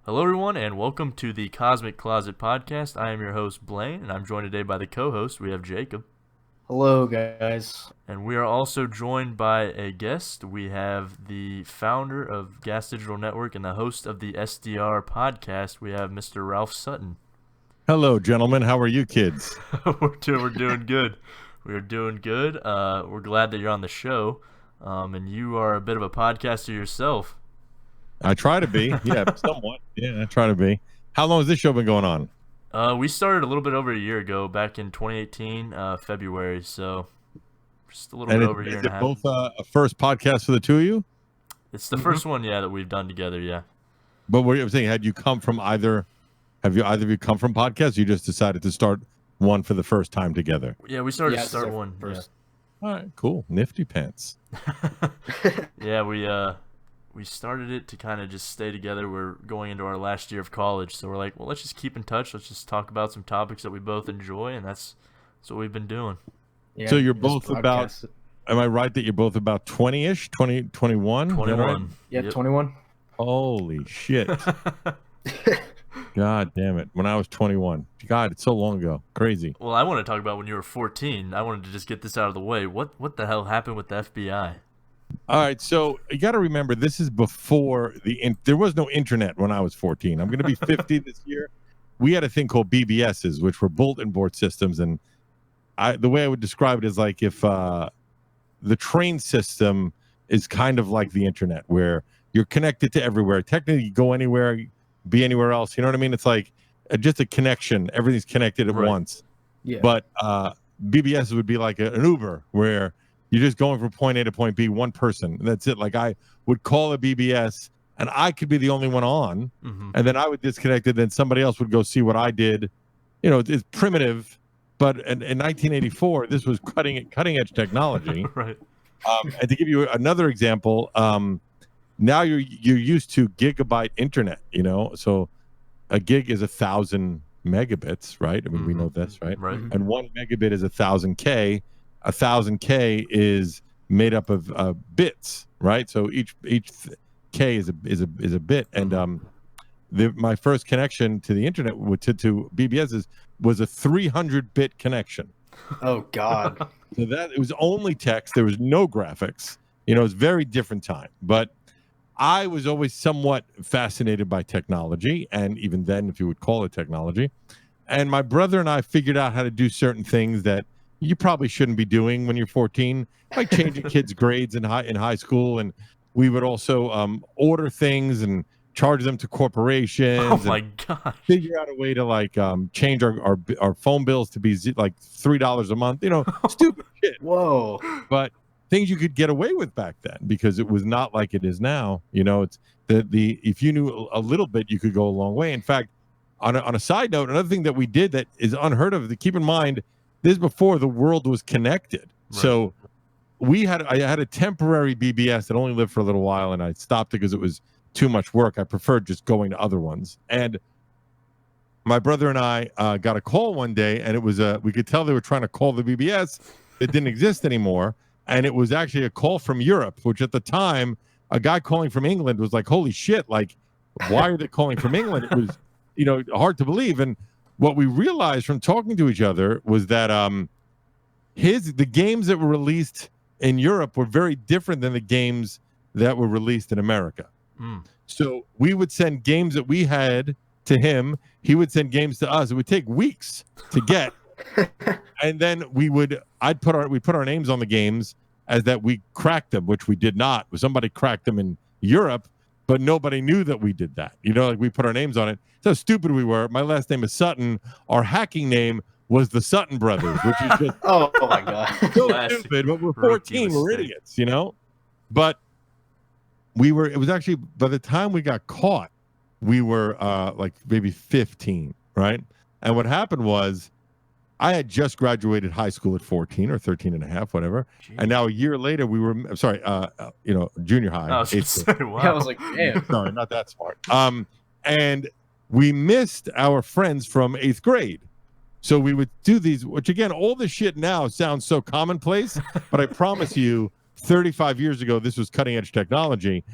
Hello, everyone, and welcome to the Cosmic Closet Podcast. I am your host, Blaine, and I'm joined today by the co-host. We have Jacob. Hello, guys. And we are also joined by a guest. We have the founder of Gas Digital Network and the host of the SDR podcast. We have Mr. Ralph Sutton. Hello, gentlemen. How are you kids? We're doing good. We're doing good. We're glad that you're on the show. And you are a bit of a podcaster yourself. I try to be. Yeah, somewhat. Yeah, I try to be. How long has this show been going on? We started a little bit over a year ago, back in 2018, February. So just a little bit over a year and a half. Is it both a first podcast for the two of you? It's the first one, yeah, that we've done together, yeah. But what I'm saying, have you either of you come from podcasts? Or you just decided to start one for the first time together? Yeah, we started to start one first. Yeah. All right, cool. Nifty pants. Yeah, we started it to kind of just stay together. We're going into our last year of college, so we're like, well, let's just keep in touch. Let's just talk about some topics that we both enjoy, and that's what we've been doing. Yeah, so you're both about, am I right that you're both about 20-ish, 21? 21. Right? Yeah, yep. 21. Holy shit. God damn it. When I was 21. God, it's so long ago. Crazy. Well, I want to talk about when you were 14. I wanted to just get this out of the way. What the hell happened with the FBI? All right, so you got to remember, this is before there was no internet when I was 14. I'm going to be 50 this year. We had a thing called BBSs, which were bulletin board systems, and the way I would describe it is like if the train system is kind of like the internet, where you're connected to everywhere. Technically, you go anywhere, be anywhere else. You know what I mean? It's like just a connection. Everything's connected at once. Yeah. But BBS would be like an Uber, where you're just going from point A to point B, one person. That's it. Like I would call a BBS, and I could be the only one on, and then I would disconnect it. Then somebody else would go see what I did. You know, it's primitive, but in 1984, this was cutting edge technology. Right. And to give you another example, now you're used to gigabyte internet. You know, so a gig is 1,000 megabits, right? I mean, we know this, right? Right. And 1 megabit is 1,000K. 1,000K is made up of bits, right? So each K is a bit, and my first connection to the internet to BBSs was a 300-bit connection. Oh God! So that it was only text. There was no graphics. You know, it's a very different time. But I was always somewhat fascinated by technology, and even then, if you would call it technology. And my brother and I figured out how to do certain things that you probably shouldn't be doing when you're 14, like changing kids' grades in high school. And we would also order things and charge them to corporations. Oh my god! Figure out a way to like change our phone bills to be like $3 a month. You know, stupid shit. Whoa! But things you could get away with back then because it was not like it is now. You know, it's the if you knew a little bit, you could go a long way. In fact, on a side note, another thing that we did that is unheard of. Keep in mind, this is before the world was connected. Right. So I had a temporary BBS that only lived for a little while, and I stopped it because it was too much work. I preferred just going to other ones. And my brother and I got a call one day, and it was we could tell they were trying to call the BBS that didn't exist anymore. And it was actually a call from Europe, which at the time, a guy calling from England was like, holy shit, like, why are they calling from England? It was, you know, hard to believe. And what we realized from talking to each other was that the games that were released in Europe were very different than the games that were released in America. So we would send games that we had to him. He would send games to us. It would take weeks to get. And then we'd put our names on the games as that we cracked them, which we did not. Somebody cracked them in Europe, but nobody knew that we did that. You know, like we put our names on it. That's how stupid we were. My last name is Sutton. Our hacking name was the Sutton Brothers, which is just oh my god, so stupid. But we're 14, we're idiots, you know. But it was actually, by the time we got caught, we were like maybe 15, right? And what happened was, I had just graduated high school at 14 or 13 and a half, whatever. Jeez. And now a year later, we were, junior high. I was wow. Yeah, I was like, damn. Sorry, not that smart. And we missed our friends from 8th grade. So we would do these, which again, all this shit now sounds so commonplace, but I promise you, 35 years ago, this was cutting edge technology.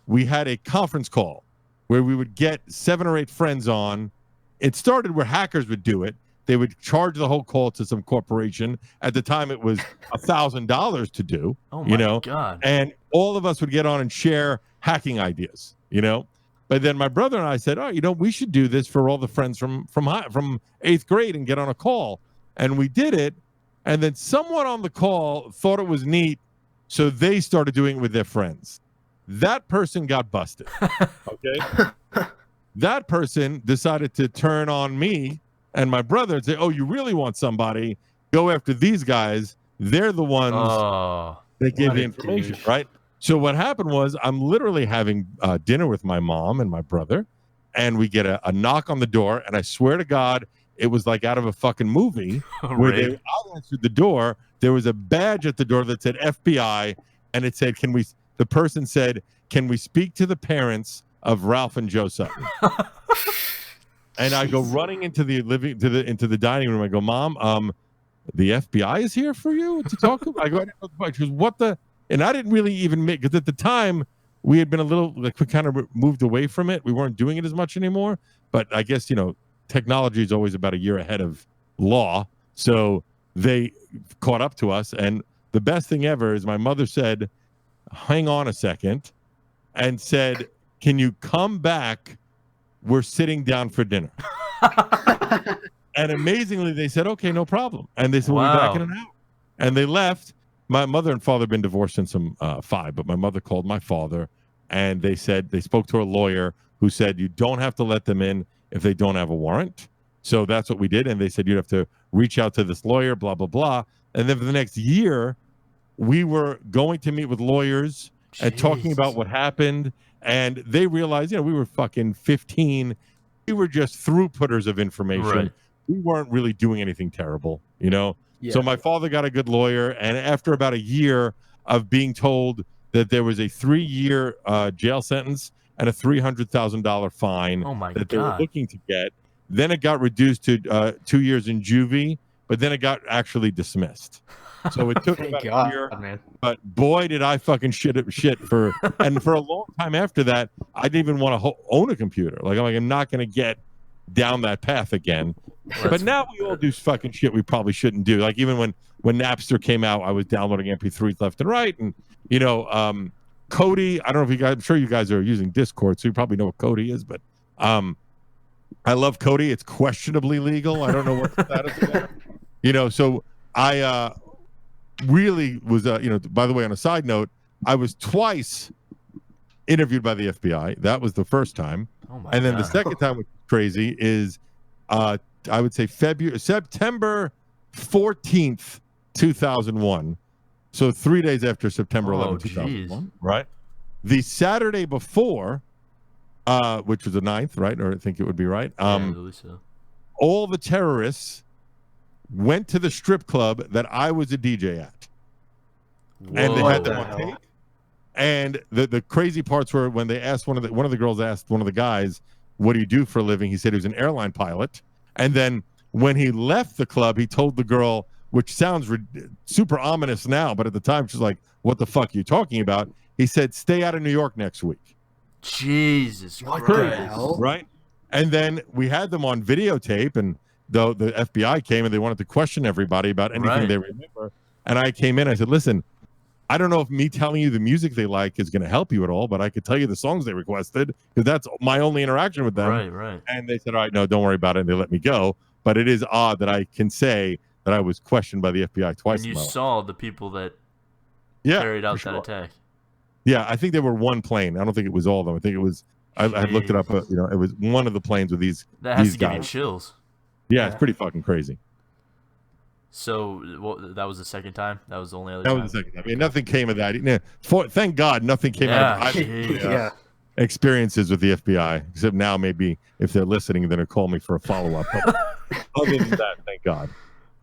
We had a conference call where we would get 7 or 8 friends on. It started where hackers would do it. They would charge the whole call to some corporation. At the time, it was $1,000 to do. Oh my God. And all of us would get on and share hacking ideas. But then my brother and I said, "Oh, we should do this for all the friends from 8th grade and get on a call." And we did it. And then someone on the call thought it was neat, so they started doing it with their friends. That person got busted. Okay. That person decided to turn on me and my brother and say, "Oh, you really want somebody? Go after these guys. They're the ones that give the information," right? So what happened was I'm literally having dinner with my mom and my brother, and we get a knock on the door, and I swear to God, it was like out of a fucking movie where I answered the door. There was a badge at the door that said FBI, and it said, the person said, "Can we speak to the parents of Ralph and Joe Sutton?" And I go running into the into the dining room. I go, "Mom, the FBI is here for you to talk to." I go, she goes, "What the?" And I didn't really even because at the time we had been a little we kind of moved away from it. We weren't doing it as much anymore. But I guess technology is always about a year ahead of law, so they caught up to us. And the best thing ever is my mother said, "Hang on a second," and said, "Can you come back? We're sitting down for dinner." And amazingly, they said, "Okay, no problem." And they said, "We'll be back in an hour." And they left. My mother and father had been divorced since I'm 5, but my mother called my father, and they said they spoke to a lawyer who said, "You don't have to let them in if they don't have a warrant." So that's what we did. And they said, "You'd have to reach out to this lawyer, blah, blah, blah." And then for the next year, we were going to meet with lawyers and talking about what happened. And they realized, we were fucking 15. We were just throughputters of information. Right. We weren't really doing anything terrible, Yeah. So my father got a good lawyer. And after about a year of being told that there was a 3-year jail sentence and a $300,000 fine they were looking to get, then it got reduced to 2 years in juvie, but then it got actually dismissed. So it took about a year, man. But boy, did I fucking shit for, and for a long time after that, I didn't even want to own a computer. I'm not going to get down that path again. But now we all do fucking shit we probably shouldn't do. Like even when Napster came out, I was downloading MP3s left and right, and Cody. I don't know if you guys. I'm sure you guys are using Discord, so you probably know what Cody is. But I love Cody. It's questionably legal. I don't know what the status is there. So I really was. By the way, on a side note, I was twice interviewed by the FBI. That was the first time. Oh my and then God. The second time, which was crazy, is I would say September 14th, 2001. So 3 days after September 11th, 2001, right? The Saturday before, which was the 9th, right? Or I think it would be right. So. All the terrorists went to the strip club that I was a DJ at. Whoa. And they had them on tape. And the crazy parts were when they asked one of the girls asked one of the guys, "What do you do for a living?" He said he was an airline pilot. And then when he left the club, he told the girl, which sounds super ominous now, but at the time she's like, "What the fuck are you talking about?" He said, "Stay out of New York next week." Jesus What Christ. the hell? Right? And then we had them on videotape, and the FBI came and they wanted to question everybody about anything they remember. And I came in, I said, "Listen, I don't know if me telling you the music they like is going to help you at all, but I could tell you the songs they requested because that's my only interaction with them." Right. And they said, "All right, no, don't worry about it." And they let me go. But it is odd that I can say that I was questioned by the FBI twice. And you saw the people that carried out that attack. Yeah, I think there were one plane. I don't think it was all of them. I think it was. I looked it up. It was one of the planes with these. That has to guys. give you chills. Yeah, it's pretty fucking crazy. So that was the second time. That was the only other. That was the second time. I mean, nothing came of that. Thank God, nothing came out of either experiences with the FBI. Except now, maybe if they're listening, they're gonna call me for a follow up. Other than that, thank God.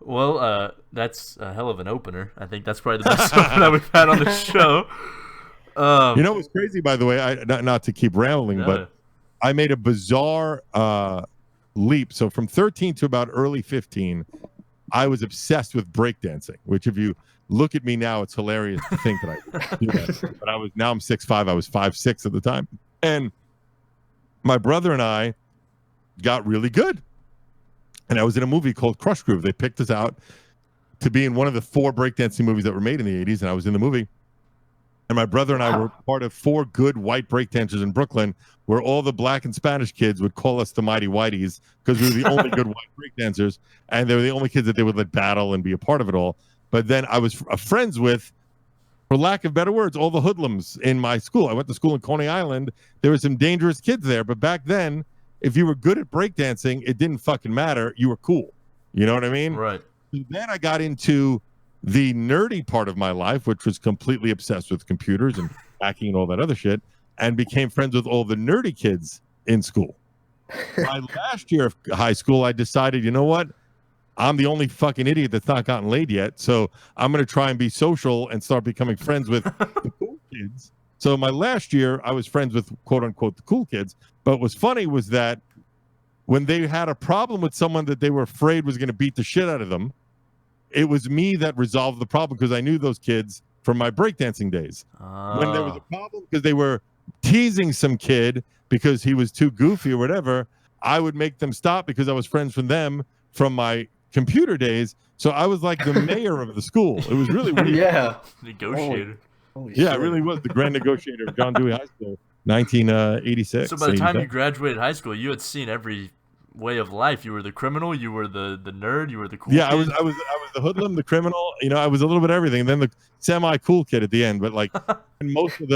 Well, that's a hell of an opener. I think that's probably the best opener that we've had on the show. What's crazy, by the way, not to keep rambling, but I made a bizarre leap. So from 13 to about early 15, I was obsessed with breakdancing, which if you look at me now, it's hilarious to think that I do that. But I'm 6'5", I was 5'6" at the time. And my brother and I got really good. And I was in a movie called Crush Groove. They picked us out to be in one of the 4 breakdancing movies that were made in the 80s, and I was in the movie. And my brother and I were part of 4 good white breakdancers in Brooklyn, where all the black and Spanish kids would call us the Mighty Whiteys because we were the only good white breakdancers, and they were the only kids that they would let battle and be a part of it all. But then I was friends with, for lack of better words, all the hoodlums in my school. I went to school in Coney Island. There were some dangerous kids there, but back then, if you were good at breakdancing, it didn't fucking matter. You were cool. You know what I mean? Right. Then I got into the nerdy part of my life, which was completely obsessed with computers and hacking and all that other shit, and became friends with all the nerdy kids in school. My last year of high school, I decided, you know what? I'm the only fucking idiot that's not gotten laid yet, so I'm going to try and be social and start becoming friends with the cool kids. So my last year, I was friends with, quote unquote, the cool kids. But what's funny was that when they had a problem with someone that they were afraid was going to beat the shit out of them, it was me that resolved the problem because I knew those kids from my breakdancing days. When there was a problem because they were teasing some kid because he was too goofy or whatever, I would make them stop because I was friends with them from my computer days. So I was like the mayor of the school. It was really weird. Yeah. Negotiator. Holy Yeah, shit. it really was the grand negotiator of John Dewey High School, 1986. So by the time you graduated high school, you had seen every way of life. You were the criminal, you were the nerd, you were the cool kid. I was the hoodlum, the criminal. You know, I was a little bit of everything. And then the semi-cool kid at the end. But like, and most of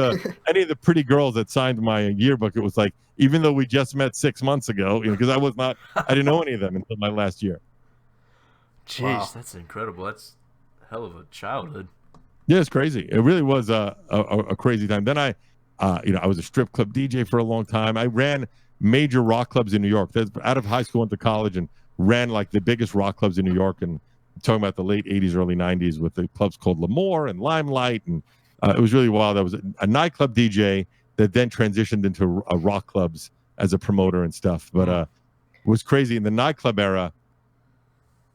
any of the pretty girls that signed my yearbook, it was like, even though we just met 6 months ago, you know, because I didn't know any of them until my last year. Jeez, Wow. That's incredible. That's a hell of a childhood. Yeah, it's crazy. It really was a crazy time. Then I was a strip club DJ for a long time. I ran major rock clubs in New York. Out of high school, went to college and ran like the biggest rock clubs in New York. And I'm talking about the late 80s, early 90s with the clubs called L'Amour and Limelight. And it was really wild. I was a nightclub DJ that then transitioned into rock clubs as a promoter and stuff. But it was crazy. In the nightclub era,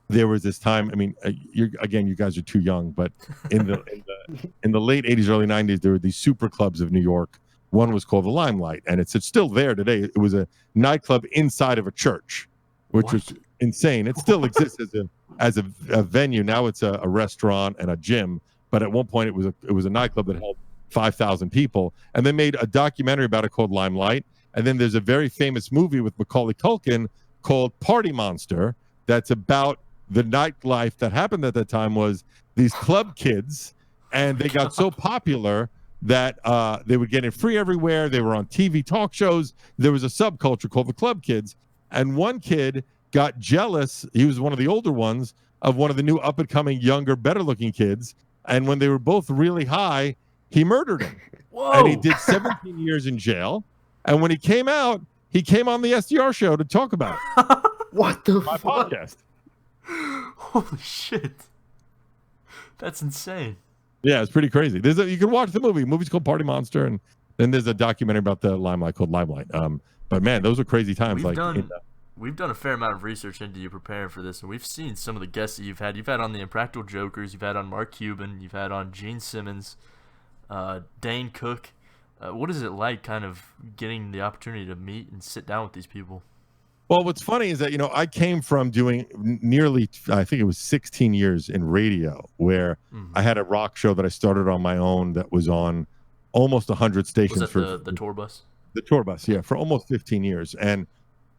there was this time. I mean, you guys are too young, but in the late 80s, early 90s, there were these super clubs of New York. One was called the Limelight, and it's still there today. It was a nightclub inside of a church, which was insane. It still exists as a venue. Now it's a restaurant and a gym, but at one point it was a nightclub that held 5,000 people. And they made a documentary about it called Limelight. And then there's a very famous movie with Macaulay Culkin called Party Monster that's about the nightlife that happened at that time. Was these club kids, and they got so popular that they would get it free everywhere. They were on TV talk shows. There was a subculture called the club kids. And one kid got jealous. He was one of the older ones of one of the new up-and-coming, younger, better-looking kids. And when they were both really high, he murdered him. Whoa. And he did 17 years in jail. And when he came out, he came on the SDR Show to talk about it. What the My fuck? podcast. Holy shit. That's insane. Yeah, it's pretty crazy. You can watch the movie. The movie's called Party Monster, and then there's a documentary about the Limelight called Limelight. But man, those were crazy times. We've done a fair amount of research into you preparing for this, and we've seen some of the guests that you've had. You've had on the Impractical Jokers, you've had on Mark Cuban, you've had on Gene Simmons, Dane Cook. What is it like kind of getting the opportunity to meet and sit down with these people? Well, what's funny is that, you know, I came from doing nearly, I think it was 16 years in radio, where I had a rock show that I started on my own that was on almost 100 stations. Was that the tour bus? The tour bus, yeah, for almost 15 years. And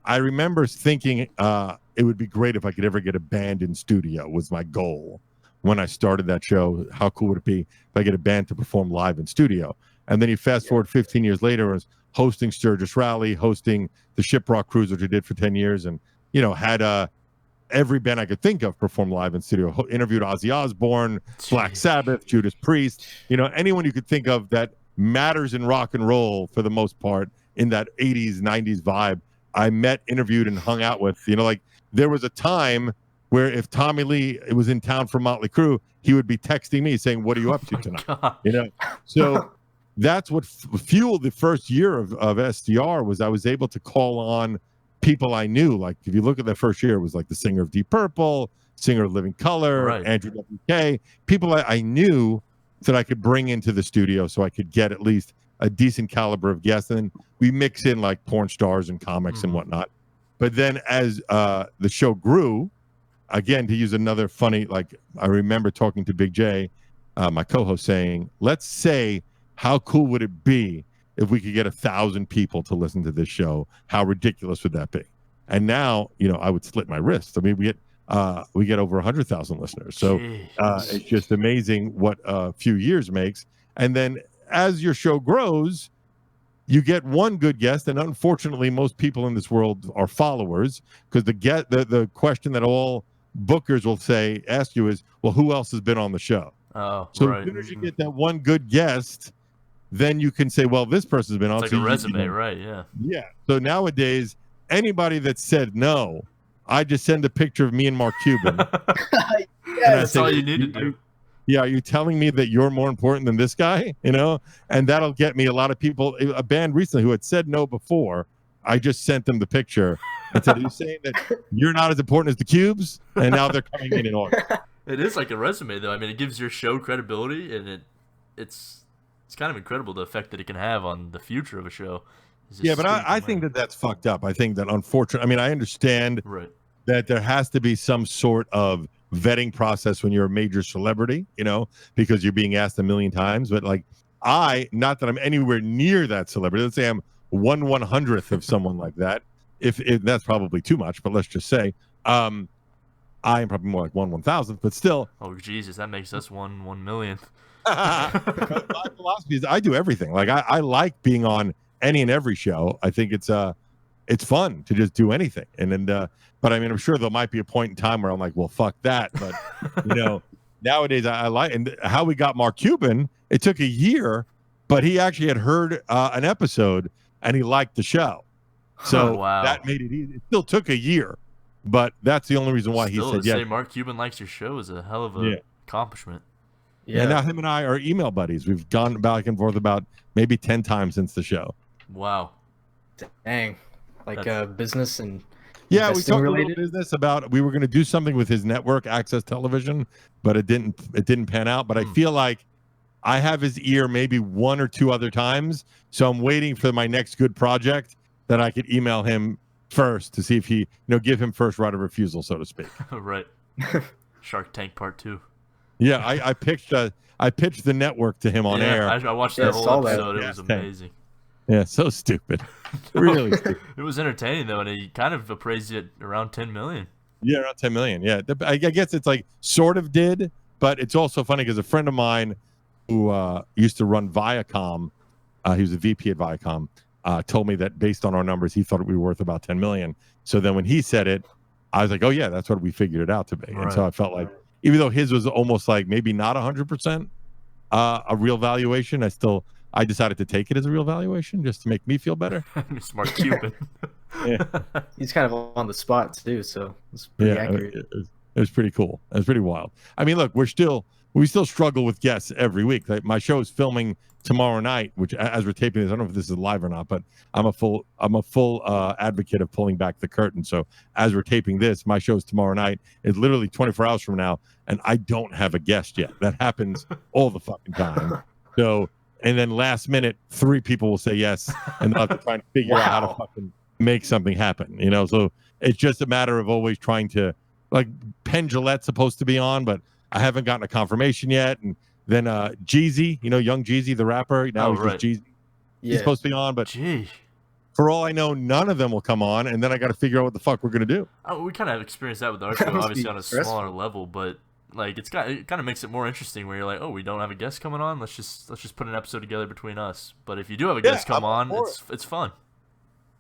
I remember thinking it would be great if I could ever get a band in studio, was my goal when I started that show. How cool would it be if I get a band to perform live in studio? And then you fast forward 15 years later, I was hosting Sturgis Rally, hosting the Shiprock Cruise, which I did for 10 years, and, you know, had every band I could think of perform live in studio. Interviewed Ozzy Osbourne, Black Sabbath, Judas Priest, you know, anyone you could think of that matters in rock and roll for the most part in that 80s, 90s vibe. I met, interviewed, and hung out with. You know, like, there was a time where if Tommy Lee was in town for Motley Crue, he would be texting me saying, "What are you up to tonight?" God. You know, so that's what fueled the first year of SDR. Was I was able to call on people I knew. Like, if you look at the first year, it was like the singer of Deep Purple, singer of Living Colour, Right. Andrew WK, people I knew that I could bring into the studio so I could get at least a decent caliber of guests, and we mix in like porn stars and comics and whatnot. But then as the show grew, again, to use another funny, like I remember talking to Big J, my co-host, saying, let's say, how cool would it be if we could get 1,000 people to listen to this show? How ridiculous would that be? And now, I would slit my wrist. I mean, we get over 100,000 listeners. So it's just amazing what a few years makes. And then as your show grows, you get one good guest, and unfortunately, most people in this world are followers, because the question that all bookers will ask you is, well, who else has been on the show? Oh, so right. As soon as you get that one good guest, then you can say, well, this person's been on. It's like a resume, right? Yeah. Yeah. So nowadays, anybody that said no, I just send a picture of me and Mark Cuban. That's all you need to do. Yeah, are you telling me that you're more important than this guy? And that'll get me a lot of people. A band recently who had said no before, I just sent them the picture and said, are you saying that you're not as important as the Cubes? And now they're coming in order. It is like a resume, though. I mean, it gives your show credibility, and it's kind of incredible the effect that it can have on the future of a show. Yeah, but I think that that's fucked up. I think that unfortunately, I mean, I understand that there has to be some sort of vetting process when you're a major celebrity, because you're being asked a million times. But like, not that I'm anywhere near that celebrity. Let's say I'm 1/100th of someone like that. If that's probably too much, but let's just say, I am probably more like 1/1000th, but still. Oh Jesus, that makes us 1/1,000,000th. My philosophy is I do everything. Like I like being on any and every show. I think it's fun to just do anything. And then, but I mean, I'm sure there might be a point in time where I'm like, well, fuck that. But nowadays I like, and how we got Mark Cuban, it took a year, but he actually had heard an episode and he liked the show. So that made it easy. It still took a year, but that's the only reason why he said yes. Say Mark Cuban likes your show is a hell of a accomplishment. Yeah. And now him and I are email buddies. We've gone back and forth about maybe 10 times since the show. Wow. Dang. Like business and we talked a little business about we were going to do something with his network, Access Television, but it didn't pan out. But I feel like I have his ear maybe one or two other times, so I'm waiting for my next good project that I could email him first to see if he, give him first right of refusal, so to speak. Right. Shark Tank Part 2. Yeah, I pitched the network to him on air. I watched that whole episode. It was amazing. Yeah, so stupid. Really stupid. It was entertaining, though, and he kind of appraised it around 10 million. Yeah, around 10 million. Yeah, I guess it's like sort of did, but it's also funny because a friend of mine who used to run Viacom, he was a VP at Viacom, told me that based on our numbers, he thought we were worth about 10 million. So then when he said it, I was like, oh, yeah, that's what we figured it out to be. Right. And so I felt like, even though his was almost like maybe not 100% a real valuation, I decided to take it as a real valuation just to make me feel better. Smart Cuban. He's kind of on the spot too, so it's pretty accurate. It was pretty cool. It was pretty wild. I mean, look, we still struggle with guests every week. Like my show is filming tomorrow night, which as we're taping this, I don't know if this is live or not, but I'm a full advocate of pulling back the curtain. So as we're taping this, my show is tomorrow night. It's literally 24 hours from now, and I don't have a guest yet. That happens all the fucking time. So. And then last minute, 3 people will say yes, and they'll have to try and figure out how to fucking make something happen. So it's just a matter of always trying to, like, Penn Jillette's supposed to be on, but I haven't gotten a confirmation yet. And then Jeezy, young Jeezy, the rapper, now he's just Jeezy. Yeah. He's supposed to be on, but for all I know, none of them will come on, and then I got to figure out what the fuck we're gonna do. We kind of experienced that with our show, obviously on a smaller level, but. Like it kind of makes it more interesting where you're like, oh, we don't have a guest coming on. Let's just put an episode together between us. But if you do have a guest come on, it's fun.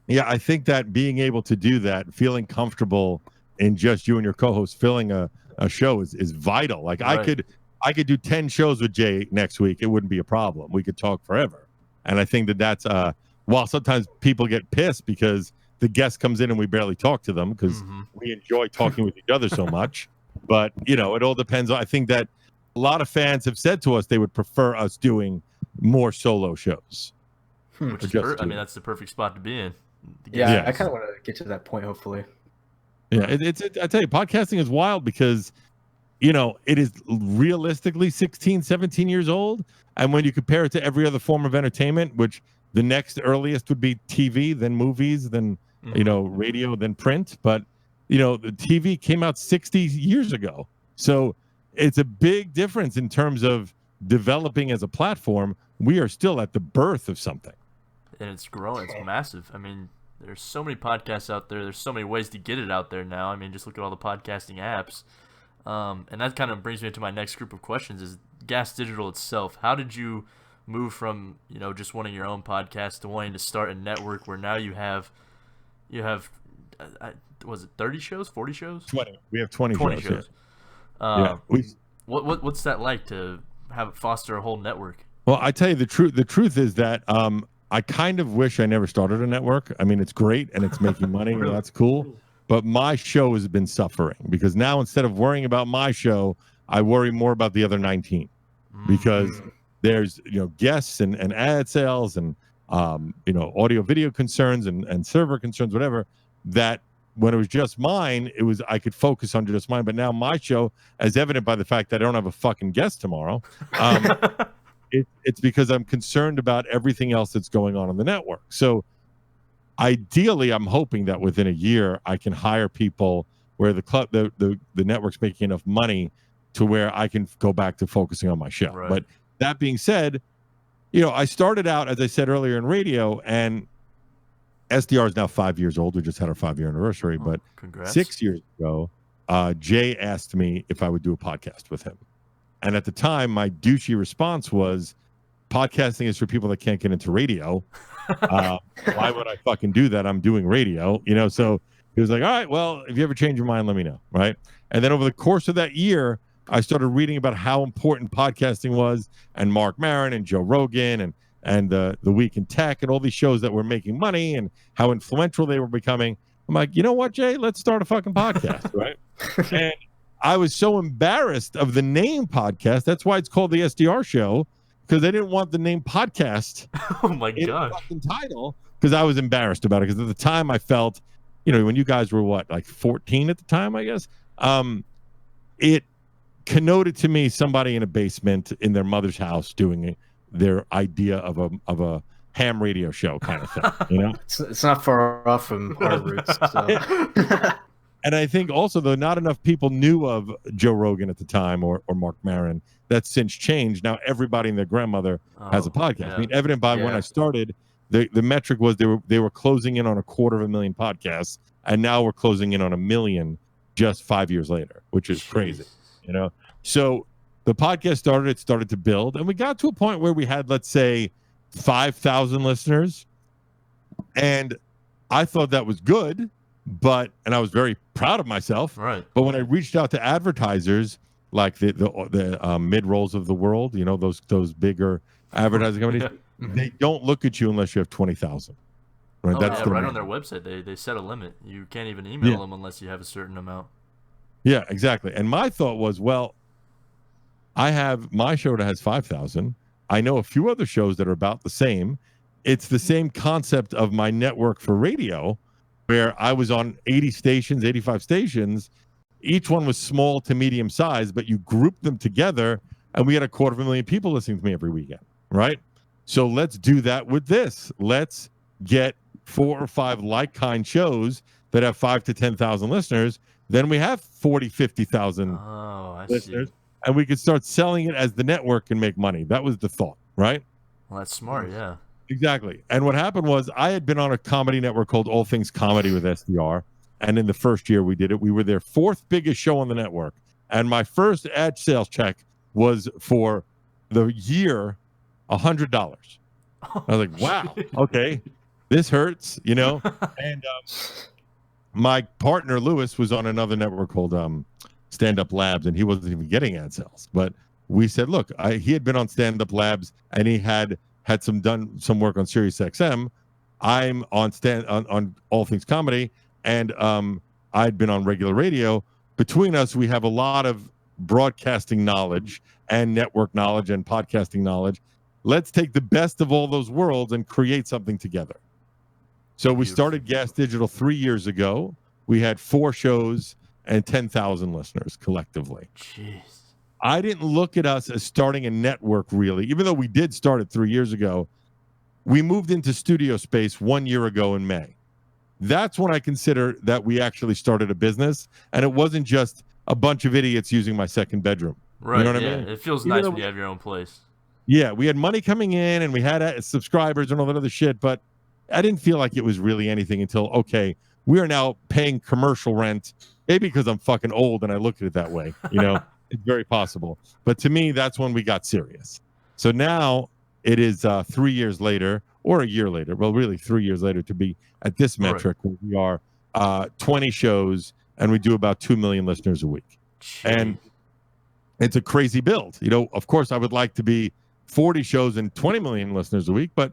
Yeah, I think that being able to do that, feeling comfortable in just you and your co-host filling a show is vital. Like I could do 10 shows with Jay next week. It wouldn't be a problem. We could talk forever. And I think that's while sometimes people get pissed because the guest comes in and we barely talk to them because we enjoy talking with each other so much. But, it all depends. I think that a lot of fans have said to us they would prefer us doing more solo shows. Which is that's the perfect spot to be in. Yeah, I kind of want to get to that point, hopefully. Yeah, I tell you, podcasting is wild because it is realistically 16, 17 years old. And when you compare it to every other form of entertainment, which the next earliest would be TV, then movies, then, radio, then print. But, the TV came out 60 years ago. So it's a big difference in terms of developing as a platform. We are still at the birth of something. And it's growing. It's massive. I mean, there's so many podcasts out there. There's so many ways to get it out there now. I mean, just look at all the podcasting apps. And that kind of brings me to my next group of questions is Gas Digital itself. How did you move from, just wanting your own podcast to wanting to start a network where now you have was it 30 shows, 40 shows? 20. We have 20 shows. Yeah. What's that like to foster a whole network? Well, I tell you the truth. The truth is that I kind of wish I never started a network. I mean, it's great and it's making money. And that's cool. But my show has been suffering because now instead of worrying about my show, I worry more about the other 19 because there's, guests and ad sales and, audio video concerns and server concerns, whatever, that when it was just mine, I could focus on just mine. But now my show, as evident by the fact that I don't have a fucking guest tomorrow, it's because I'm concerned about everything else that's going on the network. So ideally, I'm hoping that within a year I can hire people where the network's making enough money to where I can go back to focusing on my show. Right. But that being said, I started out, as I said earlier, in radio, and SDR is now 5 years old. We just had our 5-year anniversary. But congrats. 6 years ago, Jay asked me if I would do a podcast with him. And at the time, my douchey response was, podcasting is for people that can't get into radio. Why would I fucking do that? I'm doing radio, So he was like, all right, well, if you ever change your mind, let me know, right? And then over the course of that year, I started reading about how important podcasting was, and Mark Maron and Joe Rogan and the Week in Tech and all these shows that were making money and how influential they were becoming. I'm like, you know what, Jay? Let's start a fucking podcast, right? And I was so embarrassed of the name podcast. That's why it's called the SDR Show, because they didn't want the name podcast oh my in gosh. the fucking title, because I was embarrassed about it. Because at the time I felt, when you guys were like 14 at the time, I guess, it connoted to me somebody in a basement in their mother's house doing their idea of a ham radio show kind of thing. It's not far off from our roots. So. And I think also, though, not enough people knew of Joe Rogan at the time or Mark Maron. That's since changed. Now everybody and their grandmother has a podcast. Yeah. I mean, evident by when I started, the metric was they were closing in on 250,000 podcasts, and now we're closing in on 1 million just 5 years later, which is crazy. So the podcast started to build, and we got to a point where we had, let's say, 5,000 listeners, and I thought that was good. And I was very proud of myself. Right. But when I reached out to advertisers like the mid-rolls of the world, those bigger advertising companies, they don't look at you unless you have 20,000. Right. Right on their website, they set a limit. You can't even email them unless you have a certain amount. Yeah, exactly. And my thought was, well, I have my show that has 5,000. I know a few other shows that are about the same. It's the same concept of my network for radio, where I was on 80 stations, 85 stations. Each one was small to medium size, but you grouped them together, and we had 250,000 people listening to me every weekend, right? So let's do that with this. Let's get 4 or 5 like-kind shows that have 5,000 to 10,000 listeners. Then we have 40,000, 50,000 listeners, and we could start selling it as the network and make money. That was the thought, right? Well, that's smart, yeah. Exactly. And what happened was I had been on a comedy network called All Things Comedy with SDR. And in the first year we did it, we were their 4th biggest show on the network. And my first ad sales check was for the year $100. I was like, wow, okay, this hurts, And my partner, Lewis, was on another network called Stand Up Labs, and he wasn't even getting ad sales. But we said, look, he had been on Stand Up Labs, and he had done some work on Sirius XM. I'm on All Things Comedy, and I'd been on regular radio. Between us, we have a lot of broadcasting knowledge and network knowledge and podcasting knowledge. Let's take the best of all those worlds and create something together. So we started Gas Digital 3 years ago. We had 4 shows. and 10,000 listeners collectively. Jeez. I didn't look at us as starting a network, really, even though we did start it 3 years ago. We moved into studio space 1 year ago in May. That's when I consider that we actually started a business, and it wasn't just a bunch of idiots using my second bedroom. Right. You know what yeah. I mean? It feels Even nice though when you have your own place. Yeah, we had money coming in, and we had subscribers and all that other shit, but I didn't feel like it was really anything until, okay, we are now paying commercial rent, maybe because I'm fucking old and I look at it that way. You know, it's very possible. But to me, that's when we got serious. So now it is 3 years later, or a year later, well, really 3 years later to be at this metric, where we are 20 shows, and we do about 2 million listeners a week. Jeez. And it's a crazy build. You know, of course, I would like to be 40 shows and 20 million listeners a week, but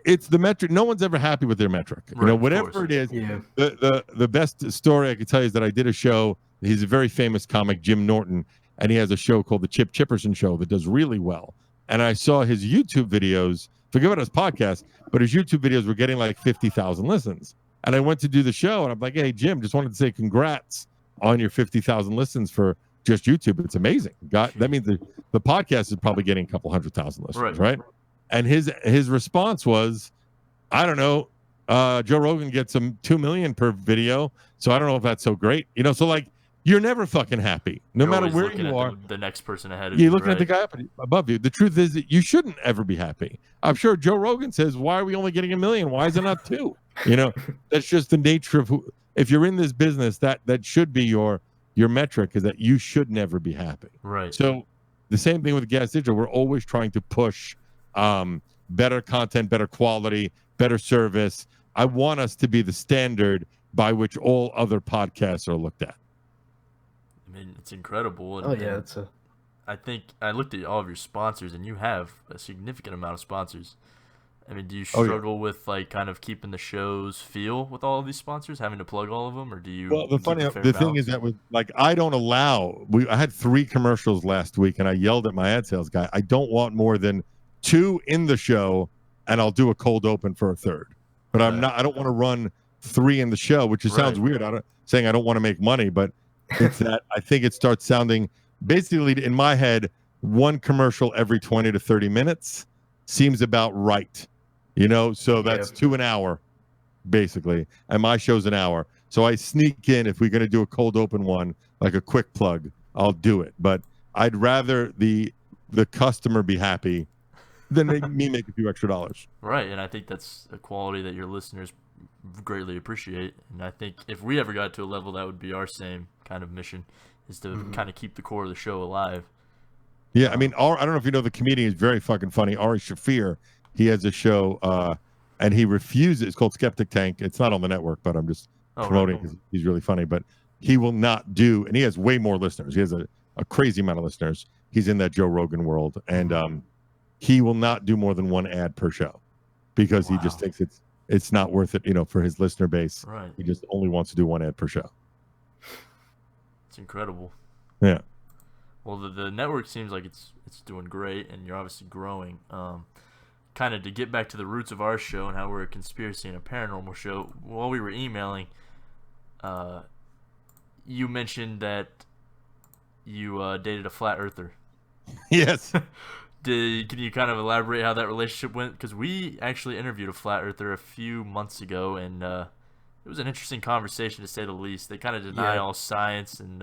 it's the metric. No one's ever happy with their metric. Right, you know, whatever it is. Yeah. The best story I could tell you is that I did a show. He's a very famous comic, Jim Norton, and he has a show called the Chip Chipperson Show that does really well. And I saw his YouTube videos. Forget about his podcast, but his YouTube videos were getting like 50,000 listens. And I went to do the show, and I'm like, "Hey, Jim, just wanted to say congrats on your 50,000 listens for just YouTube. It's amazing. That means the podcast is probably getting a couple 100,000 listeners, right?" And his response was, "I don't know. Joe Rogan gets some 2 million per video, so I don't know if that's so great." You know, so like you're never fucking happy, no matter where you are. The next person ahead of you. You're looking at the guy above you. The truth is that you shouldn't ever be happy. I'm sure Joe Rogan says, "Why are we only getting 1 million? Why is it not 2?" You know, that's just the nature of who. If you're in this business, that should be your metric, is that you should never be happy. Right. So the same thing with Gas Digital. We're always trying to push better content, better quality, better service. I want us to be the standard by which all other podcasts are looked at. I mean, it's incredible. And, Oh yeah, it's a. I think I looked at all of your sponsors, and you have a significant amount of sponsors. I mean, do you struggle with like kind of keeping the show's feel with all of these sponsors, having to plug all of them, or do you? Well, the thing is that with like I don't allow. I had 3 commercials last week, and I yelled at my ad sales guy. I don't want more than 2 in the show, and I'll do a cold open for a third. But I don't want to run 3 in the show, which sounds weird. Saying I don't want to make money, but it's that I think it starts sounding basically in my head 1 commercial every 20 to 30 minutes seems about right. You know, so that's 2 an hour, basically, and my show's an hour. So I sneak in, if we're going to do a cold open one, like a quick plug, I'll do it. But I'd rather the customer be happy than me make a few extra dollars. Right, and I think that's a quality that your listeners greatly appreciate. And I think if we ever got to a level, that would be our same kind of mission, is to kind of keep the core of the show alive. Yeah, I mean, I don't know if you know, the comedian is very fucking funny, Ari Shafir. He has a show, and he refuses. It's called Skeptic Tank. It's not on the network, but I'm just promoting because he's really funny. But he will not do, and he has way more listeners. He has a crazy amount of listeners. He's in that Joe Rogan world, and he will not do more than 1 ad per show because he just thinks it's not worth it, you know, for his listener base. Right. He just only wants to do 1 ad per show. It's incredible. Yeah. Well, the network seems like it's doing great, and you're obviously growing. Kind of to get back to the roots of our show and how we're a conspiracy and a paranormal show, while we were emailing, you mentioned that you dated a flat earther. Yes. Can you kind of elaborate how that relationship went? Because we actually interviewed a flat earther a few months ago, and it was an interesting conversation, to say the least. They kind of deny all science, and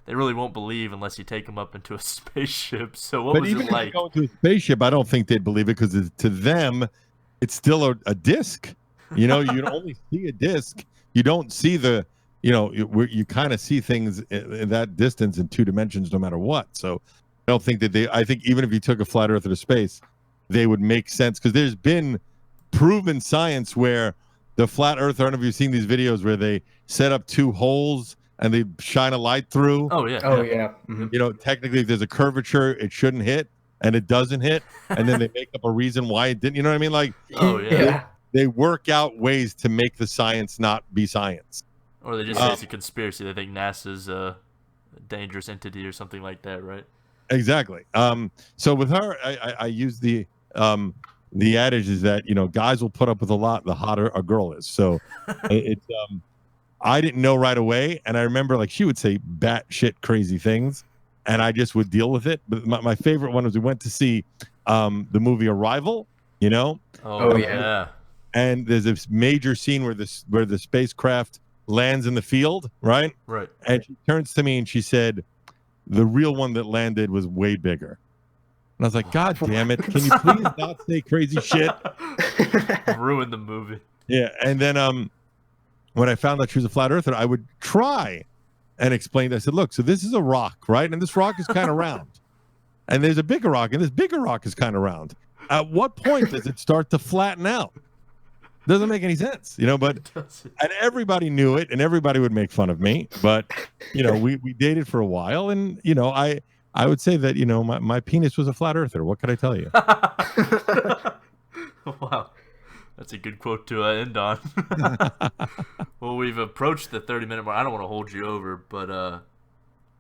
they really won't believe unless you take them up into a spaceship. So what was it like? But even if you go into a spaceship, I don't think they'd believe it, because to them, it's still a disc. You know, you only see a disc. You don't see the, you know, you kind of see things in that distance in 2 dimensions, no matter what. So I don't think that I think even if you took a flat earther to space, they would make sense, because there's been proven science where the flat earther, I don't know if you've seen these videos where they set up 2 holes and they shine a light through. Oh, yeah. Oh, yeah. Mm-hmm. You know, technically, if there's a curvature, it shouldn't hit, and it doesn't hit, and then they make up a reason why it didn't. You know what I mean? Like, they work out ways to make the science not be science. Or they just say it's a conspiracy. They think NASA's a dangerous entity or something like that, right? Exactly. So with her, I use the adage is that, you know, guys will put up with a lot the hotter a girl is. So it's I didn't know right away. And I remember like she would say batshit crazy things and I just would deal with it. But my favorite one was we went to see the movie Arrival, you know? Oh, Oh, yeah. And there's this major scene where the spacecraft lands in the field, right? Right. And she turns to me and she said, the real one that landed was way bigger. And I was like, God damn it. Can you please not say crazy shit? Ruined the movie. Yeah. And then when I found out she was a flat earther, I would try and explain. I said, look, so this is a rock, right? And this rock is kind of round. And there's a bigger rock, and this bigger rock is kind of round. At what point does it start to flatten out? Doesn't make any sense, you know, but and everybody knew it and everybody would make fun of me. But, you know, we dated for a while and, you know, I would say that, you know, my penis was a flat earther. What could I tell you? Wow. That's a good quote to end on. Well, we've approached the 30-minute mark. I don't want to hold you over, but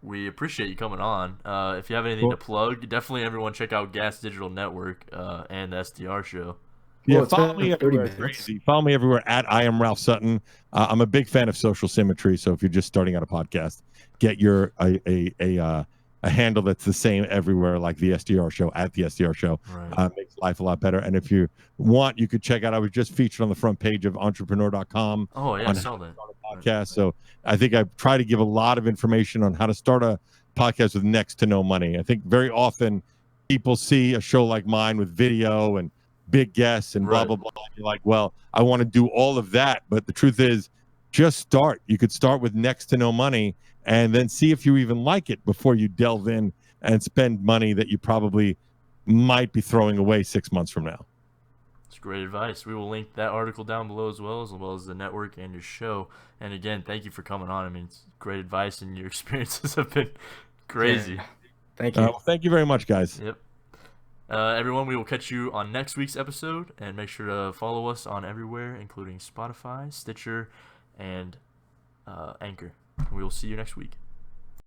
we appreciate you coming on. If you have anything to plug, definitely everyone check out Gas Digital Network and the SDR Show. Yeah, Well, follow me everywhere. Crazy. Follow me everywhere at I am Ralph Sutton. I'm a big fan of social symmetry. So if you're just starting out a podcast, get your a handle that's the same everywhere, like the SDR Show at the SDR Show. Right. Makes life a lot better. And if you want, you could check out. I was just featured on the front page of Entrepreneur.com. Oh yeah, I saw that. Podcast. So I think I try to give a lot of information on how to start a podcast with next to no money. I think very often people see a show like mine with video and big guests and blah, blah, blah. You're like, well, I want to do all of that. But the truth is, just start. You could start with next to no money and then see if you even like it before you delve in and spend money that you probably might be throwing away 6 months from now. It's great advice. We will link that article down below as well as the network and your show. And again, thank you for coming on. I mean, it's great advice and your experiences have been crazy. Yeah. Thank you. Thank you very much, guys. Yep. Everyone, we will catch you on next week's episode, and make sure to follow us on everywhere, including Spotify, Stitcher, and Anchor. We will see you next week.